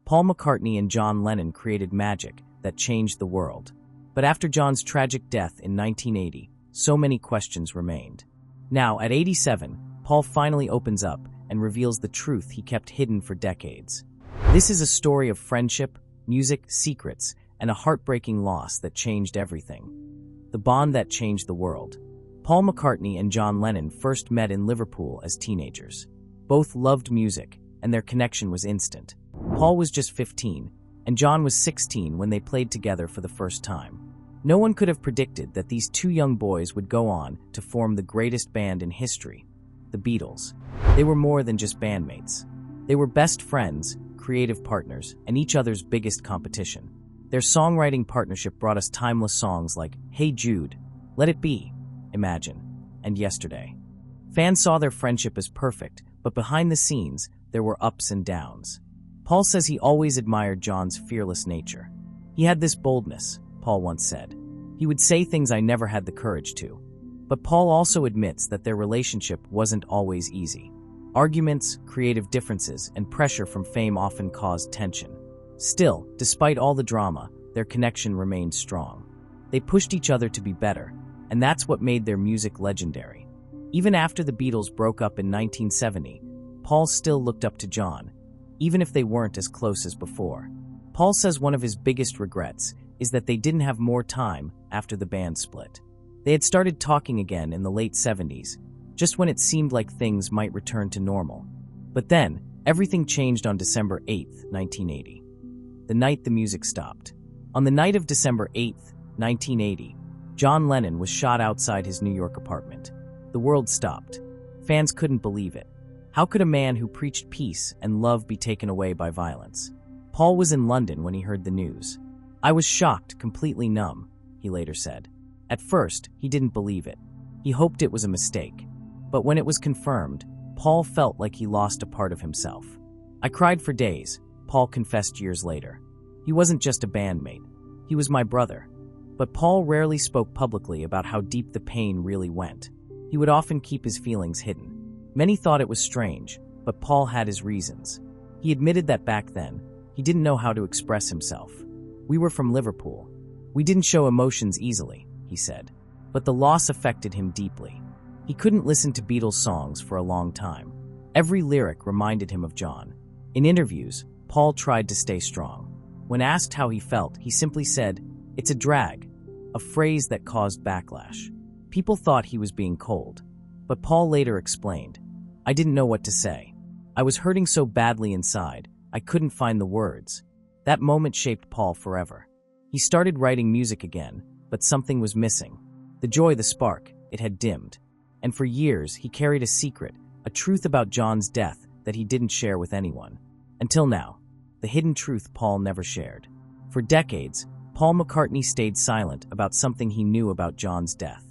Paul McCartney and John Lennon created magic that changed the world. But after John's tragic death in 1980, so many questions remained. Now, at 87, Paul finally opens up and reveals the truth he kept hidden for decades. This is a story of friendship, music, secrets, and a heartbreaking loss that changed everything. The bond that changed the world. Paul McCartney and John Lennon first met in Liverpool as teenagers. Both loved music, and their connection was instant. Paul was just 15, and John was 16 when they played together for the first time. No one could have predicted that these two young boys would go on to form the greatest band in history, the Beatles. They were more than just bandmates. They were best friends, creative partners, and each other's biggest competition. Their songwriting partnership brought us timeless songs like Hey Jude, Let It Be, Imagine, and Yesterday. Fans saw their friendship as perfect, but behind the scenes, there were ups and downs. Paul says he always admired John's fearless nature. He had this boldness, Paul once said. He would say things I never had the courage to. But Paul also admits that their relationship wasn't always easy. Arguments, creative differences, and pressure from fame often caused tension. Still, despite all the drama, their connection remained strong. They pushed each other to be better, and that's what made their music legendary. Even after the Beatles broke up in 1970, Paul still looked up to John, even if they weren't as close as before. Paul says one of his biggest regrets is that they didn't have more time after the band split. They had started talking again in the late 70s, just when it seemed like things might return to normal. But then, everything changed on December 8, 1980. The night the music stopped. On the night of December 8, 1980, John Lennon was shot outside his New York apartment. The world stopped. Fans couldn't believe it. How could a man who preached peace and love be taken away by violence? Paul was in London when he heard the news. I was shocked, completely numb, he later said. At first, he didn't believe it. He hoped it was a mistake. But when it was confirmed, Paul felt like he lost a part of himself. I cried for days, Paul confessed years later. He wasn't just a bandmate. He was my brother. But Paul rarely spoke publicly about how deep the pain really went. He would often keep his feelings hidden. Many thought it was strange, but Paul had his reasons. He admitted that back then, he didn't know how to express himself. We were from Liverpool. We didn't show emotions easily, he said. But the loss affected him deeply. He couldn't listen to Beatles songs for a long time. Every lyric reminded him of John. In interviews, Paul tried to stay strong. When asked how he felt, he simply said, "It's a drag," a phrase that caused backlash. People thought he was being cold. But Paul later explained, "I didn't know what to say. I was hurting so badly inside, I couldn't find the words." That moment shaped Paul forever. He started writing music again, but something was missing. The joy, the spark, it had dimmed. And for years, he carried a secret, a truth about John's death that he didn't share with anyone. Until now, the hidden truth Paul never shared. For decades, Paul McCartney stayed silent about something he knew about John's death.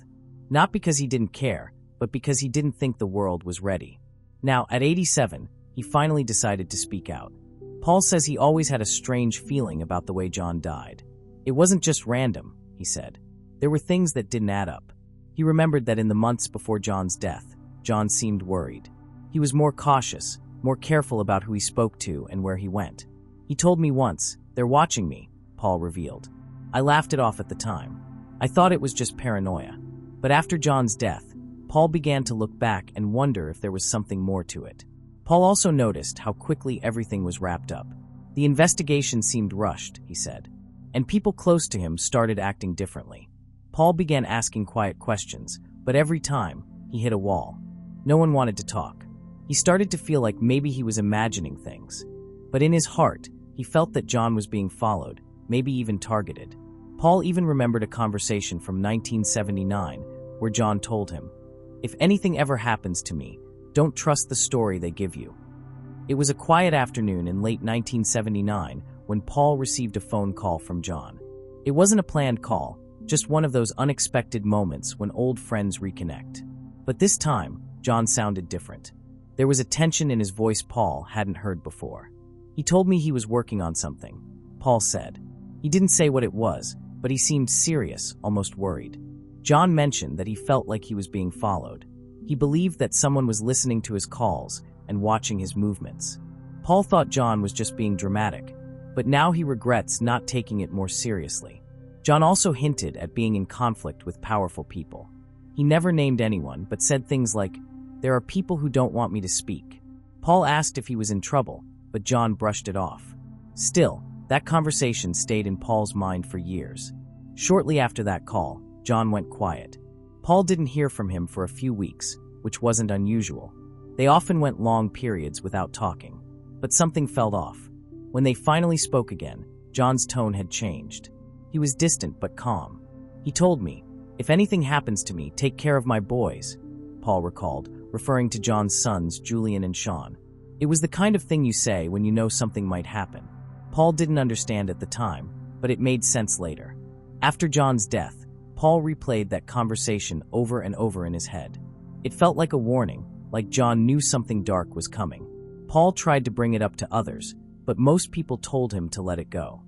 Not because he didn't care, but because he didn't think the world was ready. Now, at 87, he finally decided to speak out. Paul says he always had a strange feeling about the way John died. It wasn't just random, he said. There were things that didn't add up. He remembered that in the months before John's death, John seemed worried. He was more cautious, more careful about who he spoke to and where he went. He told me once, "They're watching me," Paul revealed. I laughed it off at the time. I thought it was just paranoia. But after John's death, Paul began to look back and wonder if there was something more to it. Paul also noticed how quickly everything was wrapped up. The investigation seemed rushed, he said, and people close to him started acting differently. Paul began asking quiet questions, but every time, he hit a wall. No one wanted to talk. He started to feel like maybe he was imagining things. But in his heart, he felt that John was being followed, maybe even targeted. Paul even remembered a conversation from 1979 where John told him, "If anything ever happens to me, don't trust the story they give you." It was a quiet afternoon in late 1979 when Paul received a phone call from John. It wasn't a planned call, just one of those unexpected moments when old friends reconnect. But this time, John sounded different. There was a tension in his voice Paul hadn't heard before. "He told me he was working on something," Paul said. He didn't say what it was, but he seemed serious, almost worried. John mentioned that he felt like he was being followed. He believed that someone was listening to his calls and watching his movements. Paul thought John was just being dramatic, but now he regrets not taking it more seriously. John also hinted at being in conflict with powerful people. He never named anyone, but said things like, "There are people who don't want me to speak." Paul asked if he was in trouble, but John brushed it off. Still, that conversation stayed in Paul's mind for years. Shortly after that call, John went quiet. Paul didn't hear from him for a few weeks, which wasn't unusual. They often went long periods without talking. But something felt off. When they finally spoke again, John's tone had changed. He was distant but calm. "He told me, 'If anything happens to me, take care of my boys,'" Paul recalled, referring to John's sons, Julian and Sean. It was the kind of thing you say when you know something might happen. Paul didn't understand at the time, but it made sense later. After John's death, Paul replayed that conversation over and over in his head. It felt like a warning, like John knew something dark was coming. Paul tried to bring it up to others, but most people told him to let it go.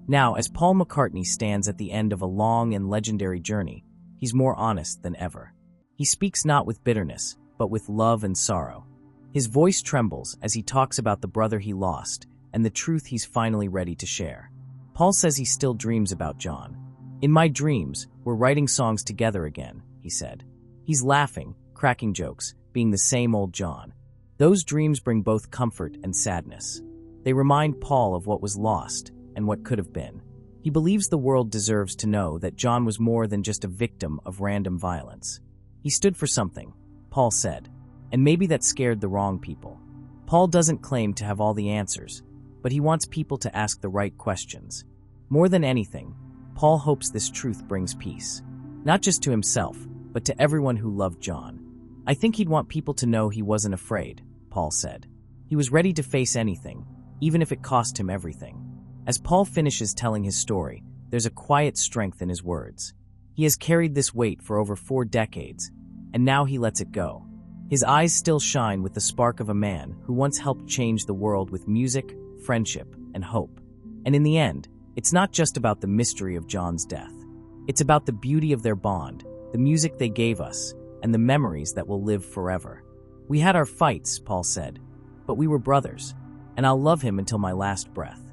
Now, as Paul McCartney stands at the end of a long and legendary journey, he's more honest than ever. He speaks not with bitterness, but with love and sorrow. His voice trembles as he talks about the brother he lost and the truth he's finally ready to share. Paul says he still dreams about John. "In my dreams, we're writing songs together again," he said. He's laughing, cracking jokes, being the same old John. Those dreams bring both comfort and sadness. They remind Paul of what was lost and what could have been. He believes the world deserves to know that John was more than just a victim of random violence. He stood for something, Paul said, and maybe that scared the wrong people. Paul doesn't claim to have all the answers, but he wants people to ask the right questions. More than anything, Paul hopes this truth brings peace, not just to himself, but to everyone who loved John. "I think he'd want people to know he wasn't afraid," Paul said. He was ready to face anything, even if it cost him everything. As Paul finishes telling his story, there's a quiet strength in his words. He has carried this weight for over 4 decades, and now he lets it go. His eyes still shine with the spark of a man who once helped change the world with music, friendship, and hope. And in the end, it's not just about the mystery of John's death. It's about the beauty of their bond, the music they gave us, and the memories that will live forever. "We had our fights," Paul said, "but we were brothers, and I'll love him until my last breath."